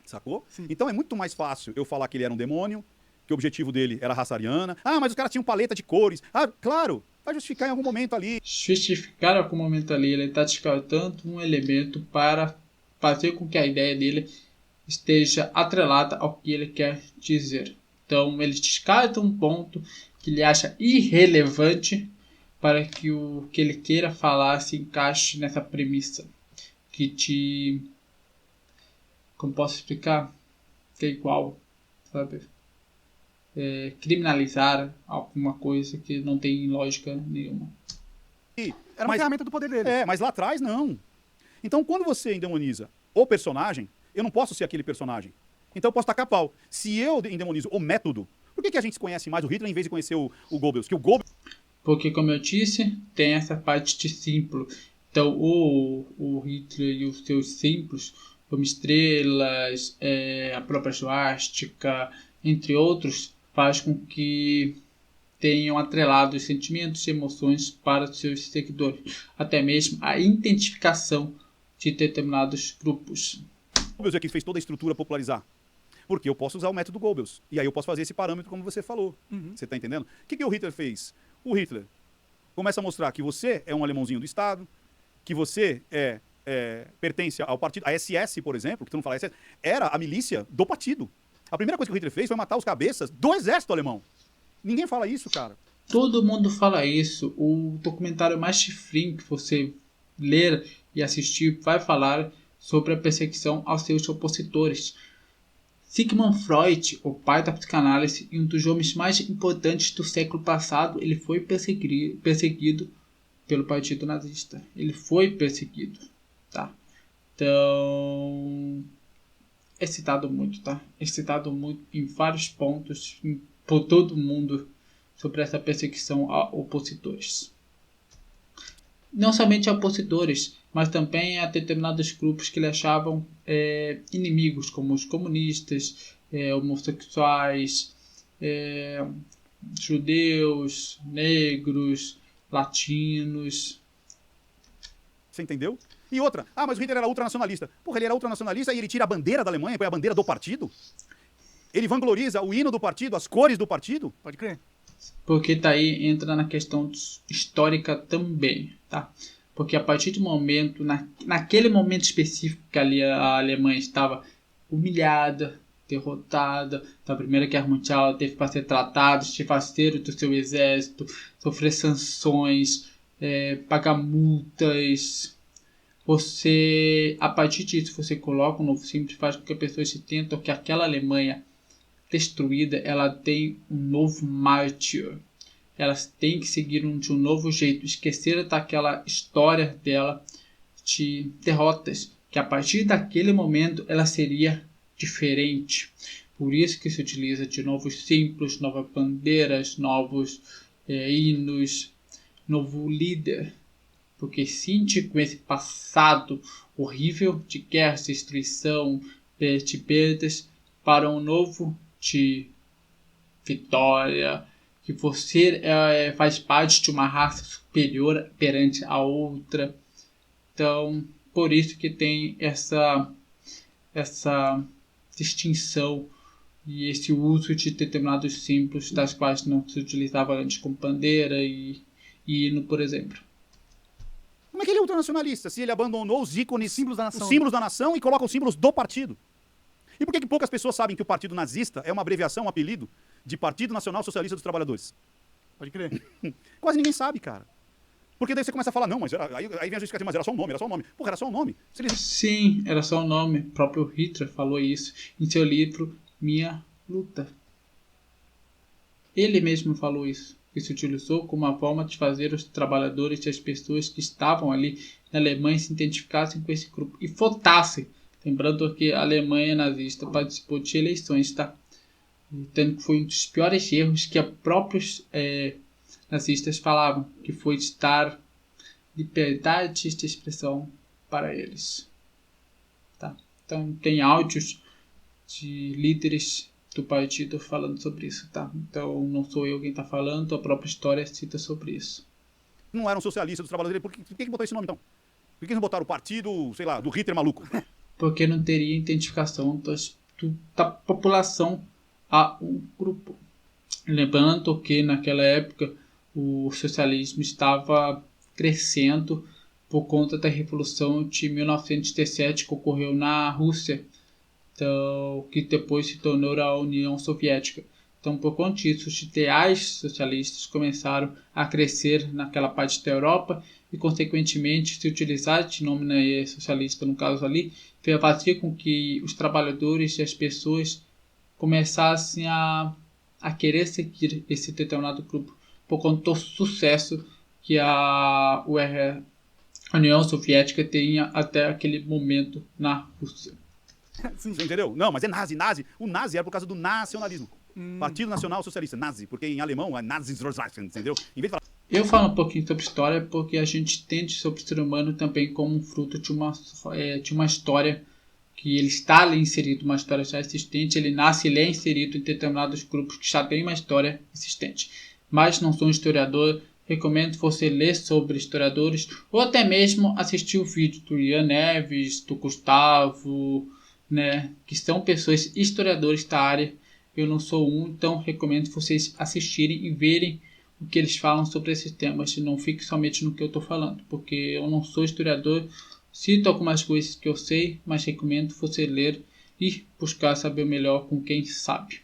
Sacou? Sim. Então é muito mais fácil eu falar que ele era um demônio, que o objetivo dele era raça ariana. Mas os caras tinham paleta de cores. Claro, vai justificar em algum momento ali. Justificar em algum momento ali, ele está descartando um elemento para fazer com que a ideia dele esteja atrelada ao que ele quer dizer. Então ele descarta um ponto que ele acha irrelevante para que o que ele queira falar se encaixe nessa premissa que como posso explicar? Que é igual, sabe? Criminalizar alguma coisa que não tem lógica nenhuma. Era uma ferramenta do poder dele. Mas lá atrás não. Então, quando você endemoniza o personagem, eu não posso ser aquele personagem. Então eu posso tacar pau. Se eu endemonizo o método, por que a gente conhece mais o Hitler em vez de conhecer o Goebbels? Que o Goebbels... Porque, como eu disse, tem essa parte de símbolo. Então, o Hitler e os seus símbolos, como estrelas, a própria suástica, entre outros, faz com que tenham atrelados sentimentos e emoções para os seus seguidores. Até mesmo a identificação de determinados grupos. Goebbels é que fez toda a estrutura popularizar. Porque eu posso usar o método Goebbels. E aí eu posso fazer esse parâmetro como você falou. Você está entendendo? O que o Hitler fez? O Hitler começa a mostrar que você é um alemãozinho do Estado, que você pertence ao partido. A SS, por exemplo, que tu não fala SS, era a milícia do partido. A primeira coisa que o Hitler fez foi matar os cabeças do exército alemão. Ninguém fala isso, cara. Todo mundo fala isso. O documentário mais chifrinho que você ler e assistir vai falar sobre a perseguição aos seus opositores. Sigmund Freud, o pai da psicanálise e um dos homens mais importantes do século passado, ele foi perseguido pelo partido nazista. Ele foi perseguido, tá? Então, é citado muito, tá? É citado muito em vários pontos por todo mundo sobre essa perseguição a opositores. Não somente a opositores, mas também a determinados grupos que ele achavam inimigos, como os comunistas, homossexuais, judeus, negros, latinos. Você entendeu? E outra, mas o Hitler era ultranacionalista. Porra, ele era ultranacionalista e ele tira a bandeira da Alemanha, põe a bandeira do partido? Ele vangloriza o hino do partido, as cores do partido? Pode crer. Porque daí entra na questão histórica também, tá? Porque a partir do momento, naquele momento específico que ali a Alemanha estava humilhada, derrotada, da Primeira Guerra Mundial, ela teve para ser tratada, chefaceiro do seu exército, sofrer sanções, pagar multas. A partir disso, você coloca um novo símbolo e faz com que a pessoa se tenta que aquela Alemanha destruída, ela tem um novo mártir. Elas têm que seguir de um novo jeito, esquecer daquela história dela de derrotas, que a partir daquele momento ela seria diferente. Por isso que se utiliza de novos símbolos, novas bandeiras, novos hinos, novo líder. Porque sente com esse passado horrível de guerra, destruição, de perdas, para um novo de vitória, que você faz parte de uma raça superior perante a outra. Então, por isso que tem essa distinção e esse uso de determinados símbolos das quais não se utilizava antes, como bandeira e hino, por exemplo. Como é que ele é ultranacionalista se ele abandonou os ícones, Símbolos da nação. os símbolos da nação e coloca os símbolos do partido? E por que poucas pessoas sabem que o Partido Nazista é uma abreviação, um apelido de Partido Nacional Socialista dos Trabalhadores? Pode crer. Quase ninguém sabe, cara. Porque daí você começa a falar, não, mas aí vem a justificativa, mas era só um nome. Porra, era só um nome. Sim, era só um nome. O próprio Hitler falou isso em seu livro Minha Luta. Ele mesmo falou isso. Que se utilizou como uma forma de fazer os trabalhadores e as pessoas que estavam ali na Alemanha se identificassem com esse grupo e votassem. Lembrando que a Alemanha nazista participou de eleições, tá? Tanto que foi um dos piores erros que os próprios nazistas falavam, que foi de dar liberdade de expressão para eles. Tá? Então tem áudios de líderes do partido falando sobre isso, tá? Então não sou eu quem está falando, a própria história cita sobre isso. Não eram socialistas dos trabalhadores, por que botou esse nome então? Por que não botaram o partido, sei lá, do Hitler maluco? Porque não teria identificação da população a um grupo. Lembrando que naquela época o socialismo estava crescendo por conta da Revolução de 1917 que ocorreu na Rússia, então, que depois se tornou a União Soviética. Então, por conta disso, os ideais socialistas começaram a crescer naquela parte da Europa e, consequentemente, se utilizar de nome socialista, no caso ali, fazia com que os trabalhadores e as pessoas começassem a querer seguir esse determinado grupo por conta do sucesso que a União Soviética tinha até aquele momento na Rússia. Sim. Você entendeu? Não, mas é nazi, nazi. O nazi era por causa do nacionalismo. Partido Nacional Socialista, nazi, porque em alemão é nazis, entendeu? Em vez de falar Eu falo um pouquinho sobre história porque a gente entende sobre o ser humano também como um fruto de uma história que ele está ali inserido, uma história já existente, ele nasce e ele é inserido em determinados grupos que já têm uma história existente. Mas não sou um historiador, recomendo você ler sobre historiadores ou até mesmo assistir o vídeo do Ian Neves, do Gustavo, né, que são pessoas historiadores da área. Eu não sou um, então recomendo vocês assistirem e verem o que eles falam sobre esses temas. Não fique somente no que eu estou falando, porque eu não sou historiador, cito algumas coisas que eu sei, mas recomendo você ler e buscar saber melhor com quem sabe.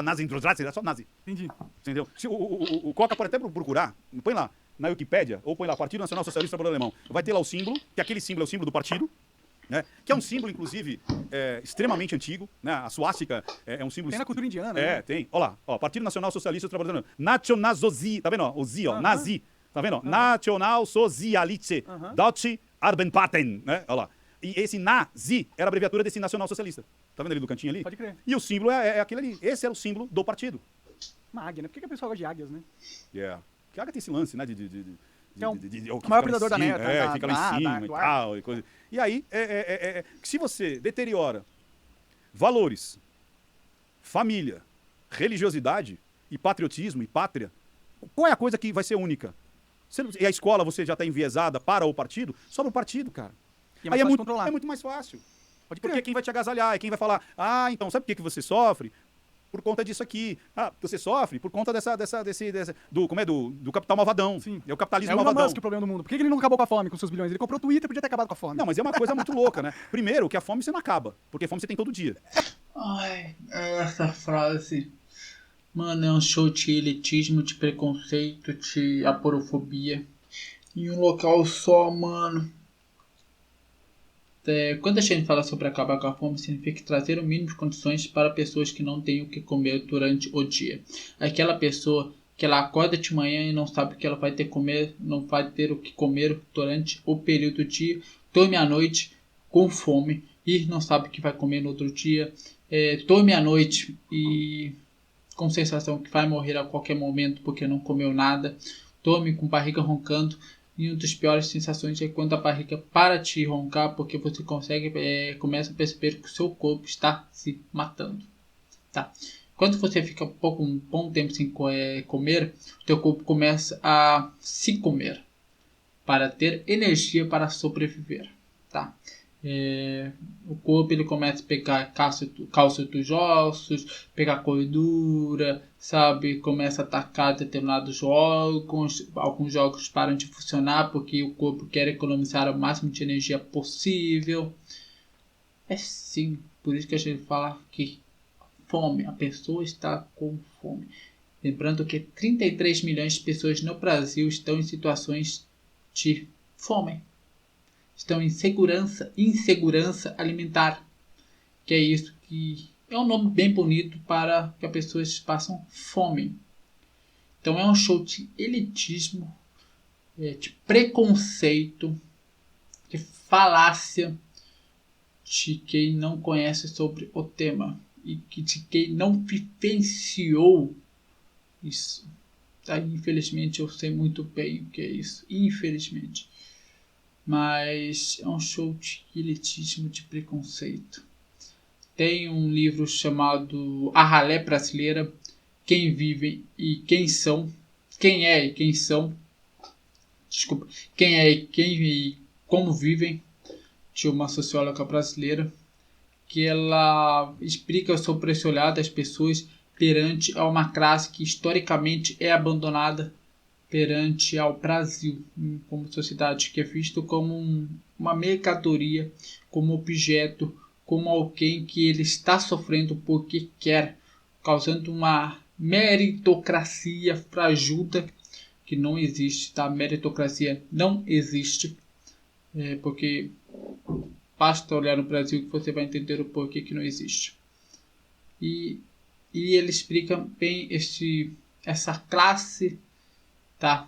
nazi, é só nazi. Entendi. Entendeu? Se o Coca pode até procurar, põe lá na Wikipédia, ou põe lá Partido Nacional Socialista Trabalhador Alemão. Vai ter lá o símbolo, que aquele símbolo é o símbolo do partido, né? Que é um símbolo, inclusive, extremamente antigo, né? A suástica é um símbolo... Tem na cultura indiana, né? Tem. Olha lá, ó, Partido Nacional Socialista Trabalhador Alemão. Nationalsozi, tá vendo? Ó, o Z, ó, nazi. Tá vendo? National Sozialistische Deutsche Arbeitspartei, né? Olha lá. E esse nazi era a abreviatura desse Nacional Socialista. Tá vendo ali do cantinho ali? Pode crer. E o símbolo é aquele ali. Esse era o símbolo do partido. Uma águia, né? Por que a pessoa gosta de águias, né? Yeah. Que a águia tem esse lance, né? O maior predador da neve, fica lá em cima e tal. E, coisa. E aí, se você deteriora valores, família, religiosidade e patriotismo e pátria, qual é a coisa que vai ser única? E a escola você já está enviesada para o partido? Sobra o partido, cara. E é mais fácil controlar. É muito mais fácil. Pode Porque crer. quem vai te agasalhar, é quem vai falar, então, sabe por que você sofre? Por conta disso aqui. Você sofre por conta do capital malvadão. Sim. É o capitalismo É o Elon malvadão. Musk o problema do mundo. Por que ele não acabou com a fome, com seus bilhões? Ele comprou o Twitter, podia ter acabado com a fome. Não, mas é uma coisa muito louca, né? Primeiro, que a fome você não acaba, porque fome você tem todo dia. Ai, essa frase, mano, é um show de elitismo, de preconceito, de aporofobia. Em um local só, mano. Quando a gente fala sobre acabar com a fome, significa trazer o mínimo de condições para pessoas que não têm o que comer durante o dia. Aquela pessoa que ela acorda de manhã e não sabe o que ela vai ter comer, não vai ter o que comer durante o período do dia, dorme à noite com fome e não sabe o que vai comer no outro dia, dorme à noite e com sensação que vai morrer a qualquer momento porque não comeu nada, dorme com barriga roncando. E uma das piores sensações é quando a barriga para de roncar, porque você começa a perceber que o seu corpo está se matando. Tá? Quando você fica um bom tempo sem comer, o teu corpo começa a se comer para ter energia para sobreviver. Tá? O corpo ele começa a pegar cálcio dos ossos, pegar gordura, sabe? Começa a atacar determinados órgãos, alguns órgãos param de funcionar porque o corpo quer economizar o máximo de energia possível. É sim, por isso que a gente fala que fome, a pessoa está com fome. Lembrando que 33 milhões de pessoas no Brasil estão em situações de fome. Estão em insegurança alimentar, que é isso que é um nome bem bonito para que as pessoas passam fome. Então é um show de elitismo, de preconceito, de falácia de quem não conhece sobre o tema e de quem não vivenciou isso. Tá? Infelizmente eu sei muito bem o que é isso, infelizmente. Mas é um show de elitismo, de preconceito. Tem um livro chamado A Ralé Brasileira, Quem Vive e Quem São. Quem é e quem são. Desculpa. Quem é e quem e como vivem, de uma socióloga brasileira, que ela explica sobre esse olhar das pessoas perante a uma classe que historicamente é abandonada perante ao Brasil, como sociedade que é visto como uma mercadoria, como objeto, como alguém que ele está sofrendo porque quer, causando uma meritocracia frajuda que não existe, tá? Meritocracia não existe, porque basta olhar no Brasil que você vai entender o porquê que não existe. E ele explica bem essa classe, tá?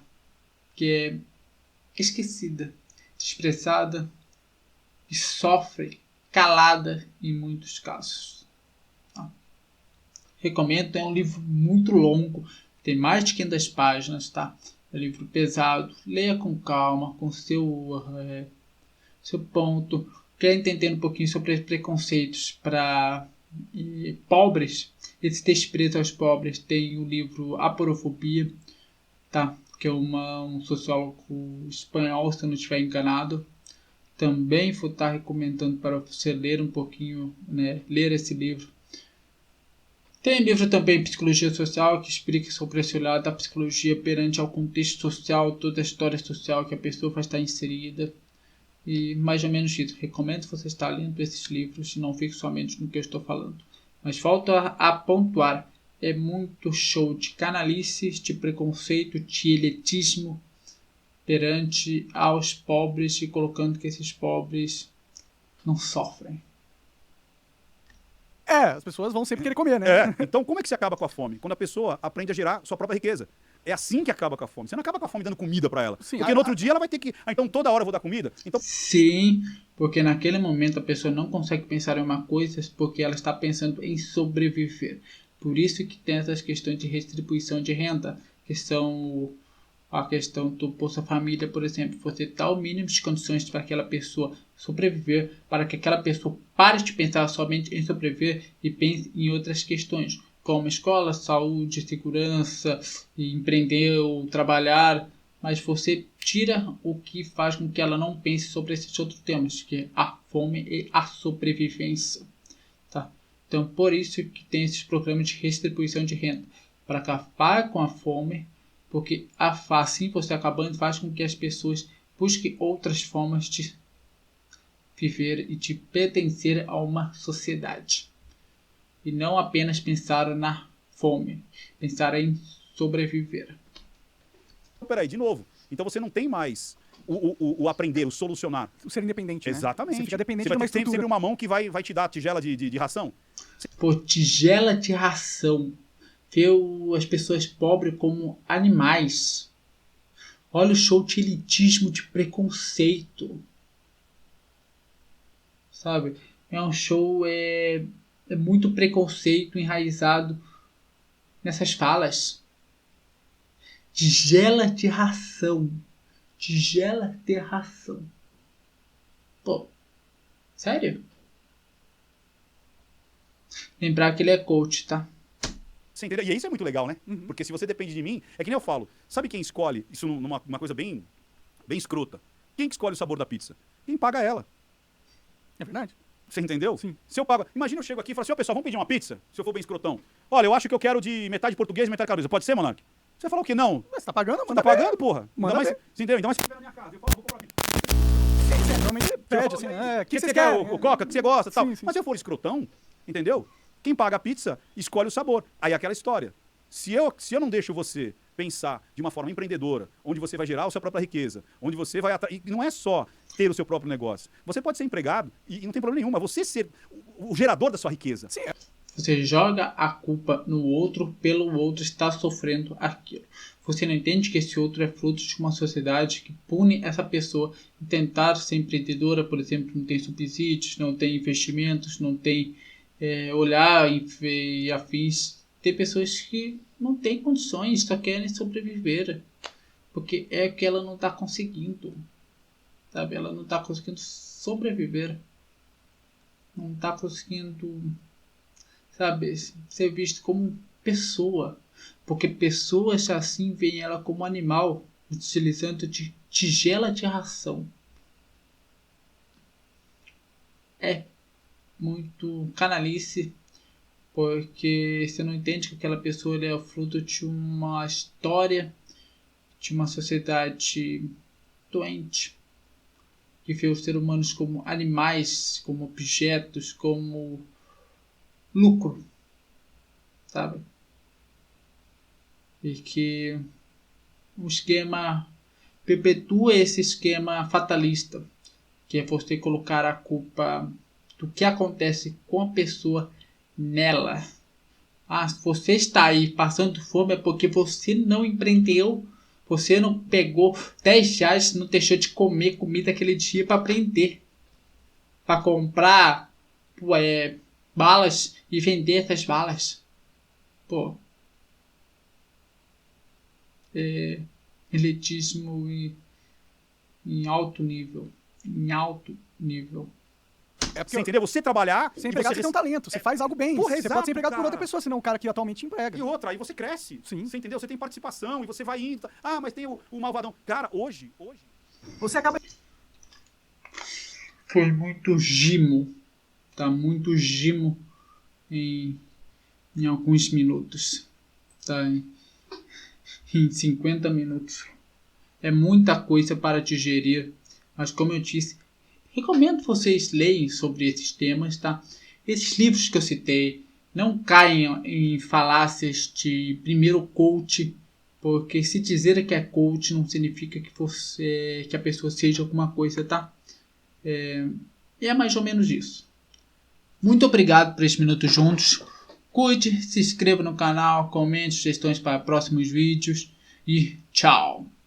que é esquecida, desprezada e sofre calada em muitos casos. Tá? Recomendo, é um livro muito longo, tem mais de 500 páginas, tá? É um livro pesado, leia com calma, com seu ponto. Quer entender um pouquinho sobre preconceitos para pobres, esse desprezo aos pobres, tem o livro Aporofobia, tá? Que é um sociólogo espanhol, se eu não estiver enganado. Também vou estar recomendando para você ler um pouquinho, né? Ler esse livro. Tem livro também Psicologia Social, que explica sobre esse olhar da psicologia perante ao contexto social, toda a história social que a pessoa vai estar inserida. E mais ou menos isso. Recomendo você estar lendo esses livros e não fique somente no que eu estou falando. Mas falta a pontuar. É muito show de canalice, de preconceito, de elitismo perante aos pobres e colocando que esses pobres não sofrem. As pessoas vão sempre querer comer, né? Então como é que se acaba com a fome? Quando a pessoa aprende a gerar sua própria riqueza. É assim que acaba com a fome. Você não acaba com a fome dando comida para ela. Sim, porque no outro dia ela vai ter que... então toda hora eu vou dar comida? Então... Sim, porque naquele momento a pessoa não consegue pensar em uma coisa porque ela está pensando em sobreviver. Por isso que tem essas questões de redistribuição de renda, que são a questão do Bolsa Família, por exemplo. Você dá o mínimo de condições para aquela pessoa sobreviver, para que aquela pessoa pare de pensar somente em sobreviver e pense em outras questões, como escola, saúde, segurança, empreender ou trabalhar, mas você tira o que faz com que ela não pense sobre esses outros temas, que é a fome e a sobrevivência. Tá? Então, por isso que tem esses programas de redistribuição de renda, para acabar com a fome, porque assim você acabando faz com que as pessoas busquem outras formas de viver e de pertencer a uma sociedade. E não apenas pensar na fome, pensar em sobreviver. Peraí, de novo. Então você não tem mais o aprender, o solucionar. O ser independente, né? Exatamente. Você fica dependente Você de uma vai ter estrutura. sempre uma mão que vai te dar tigela de ração. Pô, tigela de ração. Ver as pessoas pobres como animais. Olha o show de elitismo, de preconceito. Sabe? É um show... É muito preconceito enraizado nessas falas. Tigela de ração. Tigela de ração. Pô, sério? Lembrar que ele é coach, tá? Você entendeu? E isso é muito legal, né? Porque se você depende de mim, é que nem eu falo. Sabe quem escolhe isso numa coisa bem escrota? Quem que escolhe o sabor da pizza? Quem paga ela. É verdade? Você entendeu? Sim. Se eu pago... Imagina eu chego aqui e falo assim, ó, pessoal, vamos pedir uma pizza? Se eu for bem escrotão. Olha, eu acho que eu quero de metade português e metade calabresa. Pode ser, Monark? Você falou que não. Mas você tá pagando? Você Manda tá ver. pagando, porra? Manda Ainda mais, ver. você entendeu? Ainda mais se estiver na minha casa. Eu falo, vou comprar pizza. Sim, normalmente pede, assim, O o que você você quer? quer? O Coca, que você gosta e tal. Sim, sim. Mas se eu for escrotão, entendeu? Quem paga a pizza, escolhe o sabor. Aí é aquela história. Se eu não deixo você pensar de uma forma empreendedora, onde você vai gerar a sua própria riqueza, onde você vai... E não é só ter o seu próprio negócio. Você pode ser empregado e não tem problema nenhum, mas você ser o gerador da sua riqueza. Sim, Você joga a culpa no outro pelo outro estar sofrendo aquilo. Você não entende que esse outro é fruto de uma sociedade que pune essa pessoa em tentar ser empreendedora, por exemplo, não tem subsídios, não tem investimentos, não tem olhar e afins. Tem pessoas que não têm condições, só querem sobreviver. Porque é que ela não está conseguindo. Sabe? Ela não está conseguindo sobreviver. Não está conseguindo, sabe, ser visto como pessoa. Porque pessoas assim veem ela como animal, utilizando de tigela de ração. É muito canalice, porque você não entende que aquela pessoa é o fruto de uma história, de uma sociedade doente, que vê os seres humanos como animais, como objetos, como lucro, sabe? E que o esquema perpetua esse esquema fatalista, que é você colocar a culpa do que acontece com a pessoa nela. Ah, se você está aí passando fome é porque você não empreendeu, Você não pegou 10 reais, não deixou de comer comida aquele dia para aprender. Para comprar balas e vender essas balas. Pô. Elitismo em alto nível. Em alto nível. É porque, você entendeu? Você trabalhar... Ser empregado, você tem um talento, você faz algo bem. Porra, você exato, pode ser empregado por cara. outra pessoa, senão o cara que atualmente emprega. E outra, aí você cresce. Sim. Você entendeu? Você tem participação e você vai indo. Ah, mas tem o malvadão. Cara, hoje... Você acaba... Foi muito gimo. Tá muito gimo em alguns minutos. Tá em 50 minutos. É muita coisa para digerir. Mas como eu disse, recomendo vocês leiam sobre esses temas, tá? Esses livros que eu citei, não caiam em falácias de primeiro coach, porque se dizer que é coach não significa que a pessoa seja alguma coisa, tá? É mais ou menos isso. Muito obrigado por esses minutos juntos. Cuide, se inscreva no canal, comente sugestões para próximos vídeos e tchau!